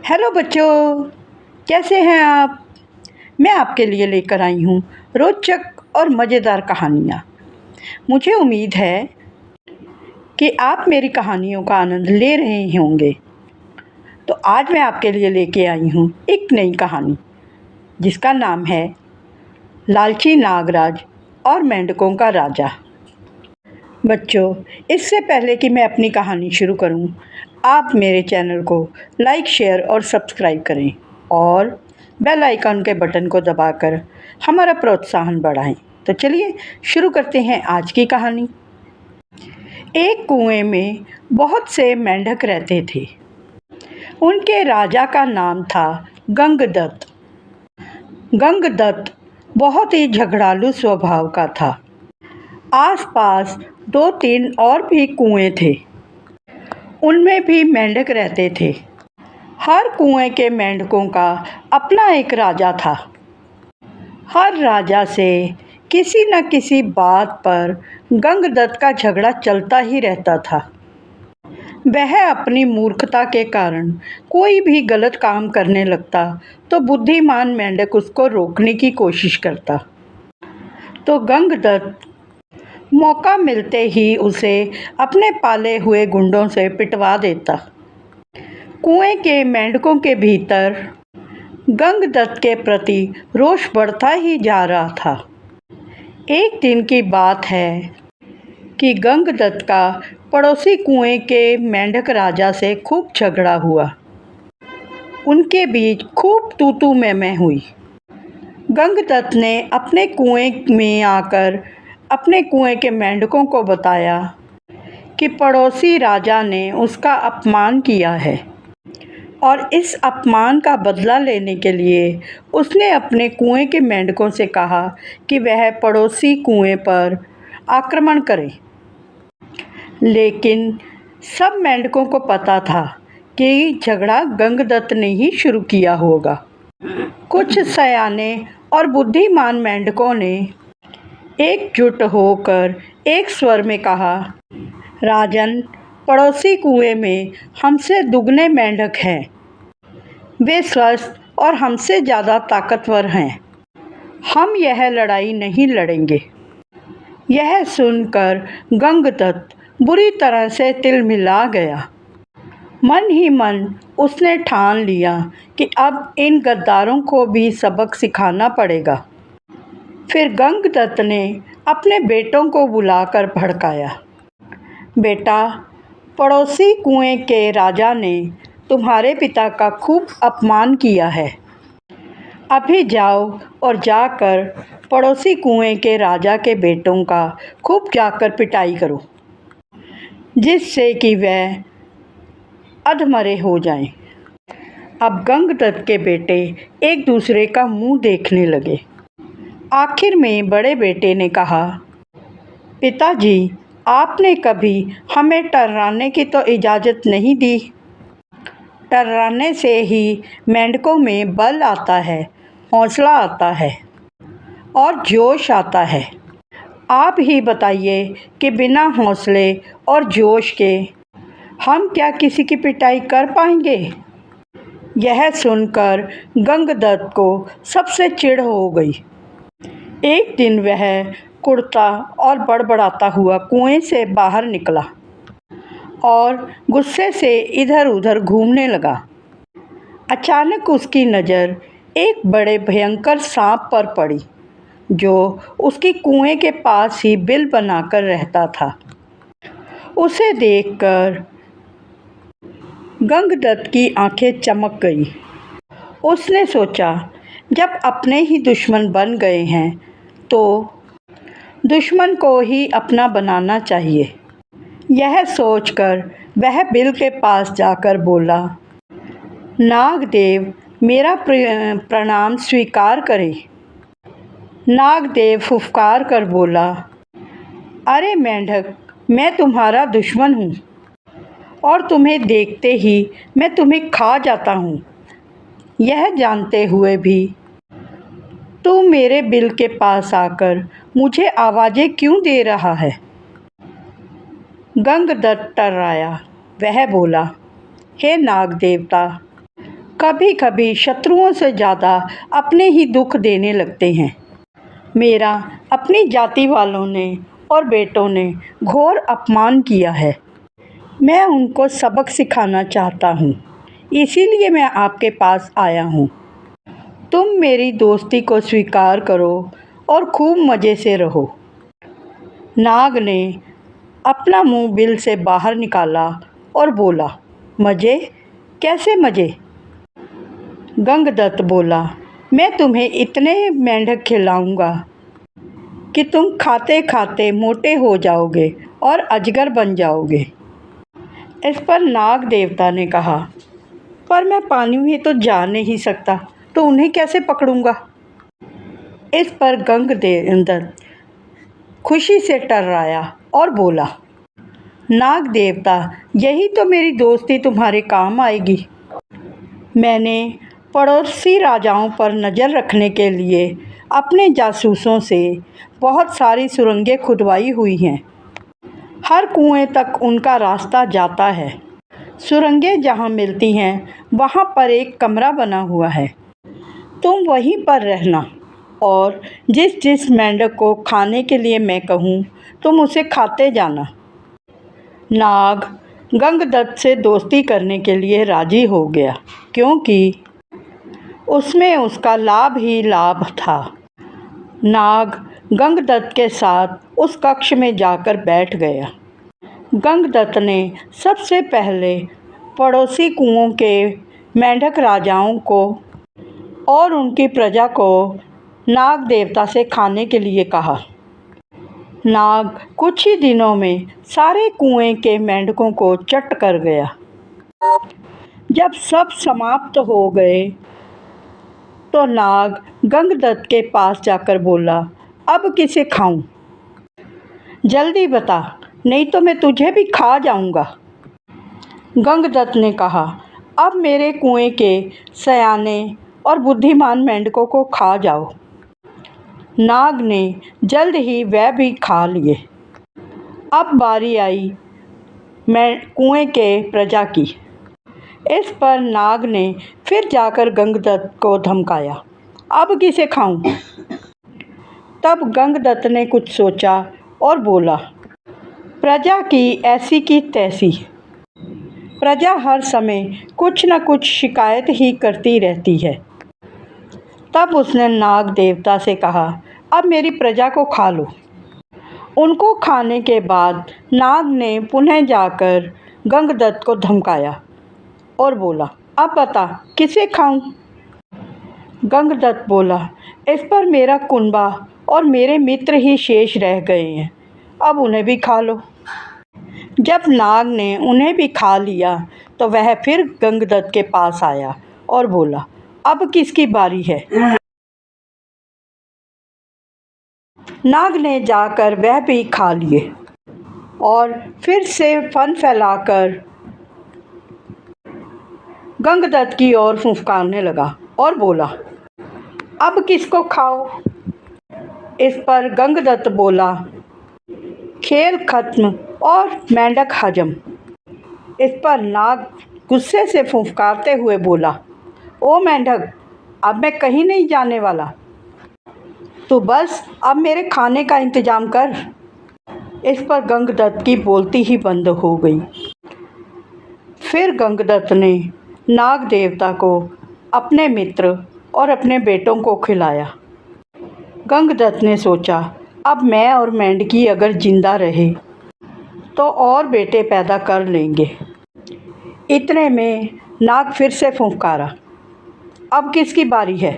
Hello बच्चों, कैसे हैं आप। मैं आपके लिए लेकर आई हूँ रोचक और मज़ेदार कहानियाँ। मुझे उम्मीद है कि आप मेरी कहानियों का आनंद ले रहे होंगे। तो आज मैं आपके लिए लेके आई हूँ एक नई कहानी जिसका नाम है लालची नागराज और मेंढकों का राजा। बच्चों, इससे पहले कि मैं अपनी कहानी शुरू करूं, आप मेरे चैनल को लाइक, शेयर और सब्सक्राइब करें और बेल आइकन के बटन को दबाकर हमारा प्रोत्साहन बढ़ाएं। तो चलिए शुरू करते हैं आज की कहानी। एक कुएं में बहुत से मेंढक रहते थे। उनके राजा का नाम था गंगदत्त। गंगदत्त बहुत ही झगड़ालू स्वभाव का था। आसपास 2-3 और भी कुएं थे। उनमें भी मेंढक रहते थे। हर कुएं के मेंढकों का अपना एक राजा था। हर राजा से किसी न किसी बात पर गंगदत्त का झगड़ा चलता ही रहता था। वह अपनी मूर्खता के कारण कोई भी गलत काम करने लगता तो बुद्धिमान मेंढक उसको रोकने की कोशिश करता, तो गंगदत्त मौका मिलते ही उसे अपने पाले हुए गुंडों से पिटवा देता। कुएं के मेंढकों के भीतर गंगदत्त के प्रति रोष बढ़ता ही जा रहा था। एक दिन की बात है कि गंगदत्त का पड़ोसी कुएं के मेंढक राजा से खूब झगड़ा हुआ। उनके बीच खूब तू-तू मैं हुई। गंगदत्त ने अपने कुएं में आकर अपने कुएं के मेंढकों को बताया कि पड़ोसी राजा ने उसका अपमान किया है और इस अपमान का बदला लेने के लिए उसने अपने कुएं के मेंढकों से कहा कि वह पड़ोसी कुएं पर आक्रमण करे। लेकिन सब मेंढकों को पता था कि झगड़ा गंगदत्त ने ही शुरू किया होगा। कुछ सयाने और बुद्धिमान मेंढकों ने एकजुट होकर एक स्वर में कहा, राजन, पड़ोसी कुएं में हमसे दुगने मेंढक हैं। वे स्वस्थ और हमसे ज़्यादा ताकतवर हैं। हम यह लड़ाई नहीं लड़ेंगे। यह सुनकर गंगदत्त बुरी तरह से तिलमिला गया। मन ही मन उसने ठान लिया कि अब इन गद्दारों को भी सबक सिखाना पड़ेगा। फिर गंगदत्त ने अपने बेटों को बुलाकर भड़काया, बेटा, पड़ोसी कुएं के राजा ने तुम्हारे पिता का खूब अपमान किया है। अभी जाओ और जाकर पड़ोसी कुएं के राजा के बेटों का खूब जाकर पिटाई करो, जिससे कि वह अधमरे हो जाएं। अब गंगदत्त के बेटे एक दूसरे का मुंह देखने लगे। आखिर में बड़े बेटे ने कहा, पिताजी, आपने कभी हमें टर्राने की तो इजाज़त नहीं दी। टर्राने से ही मेंढकों में बल आता है, हौसला आता है और जोश आता है। आप ही बताइए कि बिना हौसले और जोश के हम क्या किसी की पिटाई कर पाएंगे। यह सुनकर गंगदत्त को सबसे चिढ़ हो गई। एक दिन वह कुड़ता और बड़बड़ाता हुआ कुएं से बाहर निकला और गुस्से से इधर उधर घूमने लगा। अचानक उसकी नज़र एक बड़े भयंकर सांप पर पड़ी जो उसकी कुएं के पास ही बिल बनाकर रहता था। उसे देखकर गंगदत्त की आंखें चमक गई। उसने सोचा, जब अपने ही दुश्मन बन गए हैं तो दुश्मन को ही अपना बनाना चाहिए। यह सोचकर वह बिल के पास जाकर बोला, नागदेव, मेरा प्रणाम स्वीकार करें। नागदेव फुफकार कर बोला, अरे मेंढक, मैं तुम्हारा दुश्मन हूँ और तुम्हें देखते ही मैं तुम्हें खा जाता हूँ। यह जानते हुए भी तू मेरे बिल के पास आकर मुझे आवाज़ें क्यों दे रहा है। गंगदत्त टर्राया। वह बोला, हे नाग देवता, कभी कभी शत्रुओं से ज़्यादा अपने ही दुख देने लगते हैं। मेरा अपनी जाति वालों ने और बेटों ने घोर अपमान किया है। मैं उनको सबक सिखाना चाहता हूँ, इसीलिए मैं आपके पास आया हूँ। तुम मेरी दोस्ती को स्वीकार करो और खूब मज़े से रहो। नाग ने अपना मुंह बिल से बाहर निकाला और बोला, मज़े? कैसे मज़े? गंगदत्त बोला, मैं तुम्हें इतने मेंढक खिलाऊंगा कि तुम खाते खाते मोटे हो जाओगे और अजगर बन जाओगे। इस पर नाग देवता ने कहा, पर मैं पानी में तो जा नहीं सकता, तो उन्हें कैसे पकड़ूंगा? इस पर गंगदत्त खुशी से टर्राया और बोला, नाग देवता, यही तो मेरी दोस्ती तुम्हारे काम आएगी। मैंने पड़ोसी राजाओं पर नज़र रखने के लिए अपने जासूसों से बहुत सारी सुरंगें खुदवाई हुई हैं। हर कुएं तक उनका रास्ता जाता है। सुरंगें जहाँ मिलती हैं वहाँ पर एक कमरा बना हुआ है। तुम वहीं पर रहना और जिस जिस मेंढक को खाने के लिए मैं कहूँ तुम उसे खाते जाना। नाग गंगदत्त से दोस्ती करने के लिए राजी हो गया, क्योंकि उसमें उसका लाभ ही लाभ था। नाग गंगदत्त के साथ उस कक्ष में जाकर बैठ गया। गंगदत्त ने सबसे पहले पड़ोसी कुओं के मेंढक राजाओं को और उनकी प्रजा को नाग देवता से खाने के लिए कहा। नाग कुछ ही दिनों में सारे कुएं के मेंढकों को चट कर गया। जब सब समाप्त हो गए तो नाग गंगदत्त के पास जाकर बोला, अब किसे खाऊं? जल्दी बता, नहीं तो मैं तुझे भी खा जाऊंगा। गंगदत्त ने कहा, अब मेरे कुएं के सयाने और बुद्धिमान मेंढकों को खा जाओ। नाग ने जल्द ही वह भी खा लिए। अब बारी आई कुएं के प्रजा की। इस पर नाग ने फिर जाकर गंगदत्त को धमकाया, अब किसे खाऊं? तब गंगदत्त ने कुछ सोचा और बोला, प्रजा की ऐसी की तैसी। प्रजा हर समय कुछ न कुछ शिकायत ही करती रहती है। तब उसने नाग देवता से कहा, अब मेरी प्रजा को खा लो। उनको खाने के बाद नाग ने पुनः जाकर गंगदत्त को धमकाया और बोला, अब बता किसे खाऊं? गंगदत्त बोला, इस पर मेरा कुनबा और मेरे मित्र ही शेष रह गए हैं, अब उन्हें भी खा लो। जब नाग ने उन्हें भी खा लिया तो वह फिर गंगदत्त के पास आया और बोला, अब किसकी बारी है? नाग ने जाकर वह भी खा लिए और फिर से फन फैलाकर गंगदत्त की ओर फुफकारने लगा और बोला, अब किसको खाओ? इस पर गंगदत्त बोला, खेल खत्म और मेंढक हजम। इस पर नाग गुस्से से फुफकारते हुए बोला, ओ मेंढक, अब मैं कहीं नहीं जाने वाला, तो बस अब मेरे खाने का इंतज़ाम कर। इस पर गंगदत्त की बोलती ही बंद हो गई। फिर गंगदत्त ने नाग देवता को अपने मित्र और अपने बेटों को खिलाया। गंगदत्त ने सोचा, अब मैं और मेंढकी अगर जिंदा रहे तो और बेटे पैदा कर लेंगे। इतने में नाग फिर से फुफकारा, अब किसकी बारी है?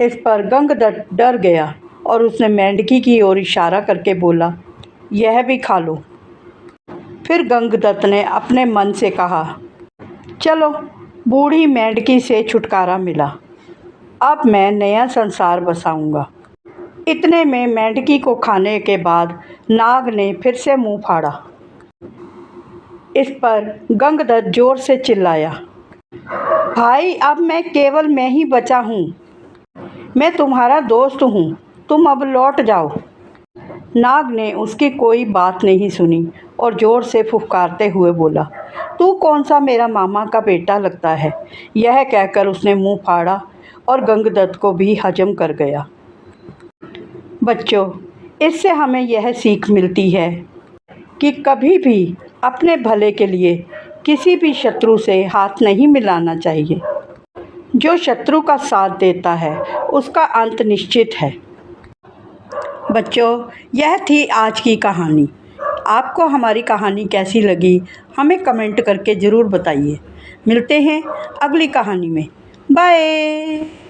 इस पर गंगदत्त डर गया और उसने मेंढकी की ओर इशारा करके बोला, यह भी खा लो। फिर गंगदत्त ने अपने मन से कहा, चलो बूढ़ी मेंढकी से छुटकारा मिला, अब मैं नया संसार बसाऊंगा। इतने में मेंढकी को खाने के बाद नाग ने फिर से मुंह फाड़ा। इस पर गंगदत्त जोर से चिल्लाया, भाई, अब मैं केवल मैं ही बचा हूँ, मैं तुम्हारा दोस्त हूँ, तुम अब लौट जाओ। नाग ने उसकी कोई बात नहीं सुनी और ज़ोर से फुफकारते हुए बोला, तू कौन सा मेरा मामा का बेटा लगता है। यह कहकर उसने मुंह फाड़ा और गंगदत्त को भी हजम कर गया। बच्चों, इससे हमें यह सीख मिलती है कि कभी भी अपने भले के लिए किसी भी शत्रु से हाथ नहीं मिलाना चाहिए। जो शत्रु का साथ देता है उसका अंत निश्चित है। बच्चों, यह थी आज की कहानी। आपको हमारी कहानी कैसी लगी हमें कमेंट करके ज़रूर बताइए। मिलते हैं अगली कहानी में। बाय।